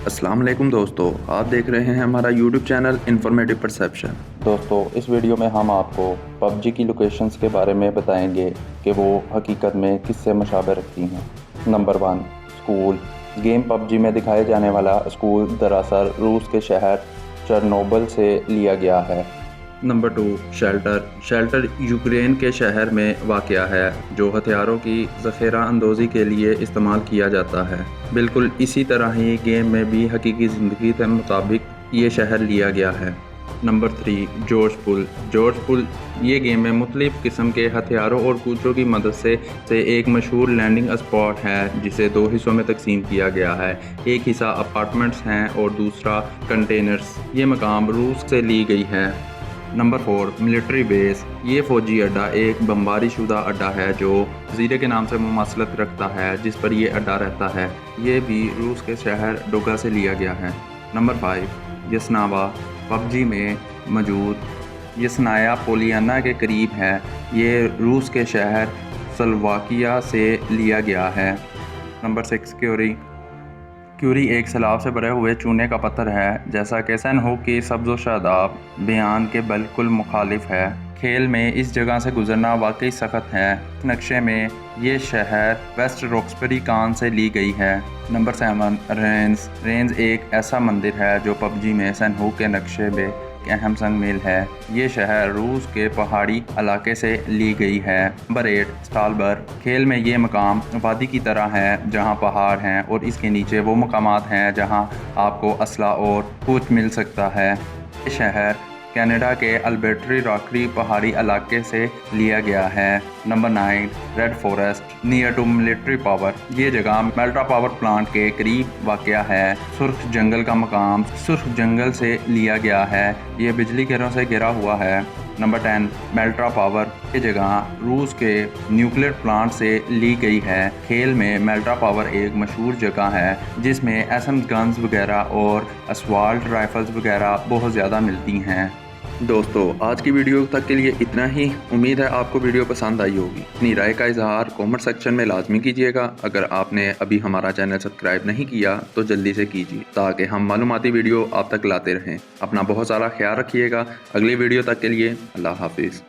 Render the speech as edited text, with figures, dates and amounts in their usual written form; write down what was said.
अस्सलाम वालेकुम दोस्तों, आप देख रहे हैं हमारा यूट्यूब चैनल इन्फॉर्मेटिव परसेप्शन। दोस्तों, इस वीडियो में हम आपको पबजी की लोकेशंस के बारे में बताएंगे कि वो हकीकत में किससे मुशाबह रखती हैं। Number 1, school. गेम पबजी में दिखाए जाने वाला स्कूल दरअसल रूस के शहर चरनोबिल से लिया गया है। नंबर 2, शेल्टर यूक्रेन के शहर में वाक़या है जो हथियारों की ज़ख़ीरा अंदोज़ी के लिए इस्तेमाल किया जाता है। बिल्कुल इसी तरह ही गेम में भी हकीकी ज़िंदगी के मुताबिक ये शहर लिया गया है। नंबर 3, जॉर्ज पुल ये गेम में मुख्तलिफ़ किस्म के हथियारों और कूचों की मदद से एक मशहूर लैंडिंग स्पॉट है जिसे 2 हिस्सों में तकसीम किया गया है। एक हिस्सा अपार्टमेंट्स हैं और दूसरा कंटेनर्स। ये मकाम रूस से ली गई है। Number 4, military base. ये फ़ौजी अड्डा एक बमबारी शुदा अड्डा है जो ज़ीरे के नाम से मुमासलत रखता है जिस पर यह अड्डा रहता है। ये भी रूस के शहर डोगा से लिया गया है। नंबर 5, यसनावा पबजी में मौजूद यसनाया पोलियाना के करीब है। ये रूस के शहर स्लोवाकिया से लिया गया है। नंबर 6, क्यूरी एक सैलाब से भरे हुए चूने का पत्थर है जैसा कि सैनहुक की सब्ज़ व शादाब बयान के बिल्कुल मुखालिफ है। खेल में इस जगह से गुजरना वाकई सख्त है। नक्शे में ये शहर वेस्ट रॉक्सबरी कान से ली गई है। नंबर 7, रेंज एक ऐसा मंदिर है जो पबजी में सैनहुक के नक्शे में अहम संग मेल है। ये शहर रूस के पहाड़ी इलाके से ली गई है। नंबर 8, स्टालबर। खेल में ये मकाम वादी की तरह है जहां पहाड़ हैं और इसके नीचे वो मकामात हैं जहां आपको असला और कुछ मिल सकता है। ये शहर कनाडा के अल्बर्ट्री रॉकरी पहाड़ी इलाके से लिया गया है। Number 9, red forest near to military power. ये जगह मेल्टा पावर प्लांट के करीब वाक़या है। सुर्ख जंगल का मकाम सुर्ख जंगल से लिया गया है। ये बिजली घरों से घिरा हुआ है। Number 10, मेल्टा power. ये जगह रूस के न्यूक्लियर प्लांट से ली गई है। खेल में मेल्टा पावर एक मशहूर जगह है जिसमें एसएम गन्स वगैरह और असवाल्ट राइफल्स वगैरह बहुत ज़्यादा मिलती हैं। दोस्तों, आज की वीडियो तक के लिए इतना ही। उम्मीद है आपको वीडियो पसंद आई होगी। अपनी राय का इजहार कमेंट सेक्शन में लाजमी कीजिएगा। अगर आपने अभी हमारा चैनल सब्सक्राइब नहीं किया तो जल्दी से कीजिए ताकि हम मालूमाती वीडियो आप तक लाते रहें। अपना बहुत सारा ख्याल रखिएगा। अगली वीडियो तक के लिए अल्लाह हाफिज़।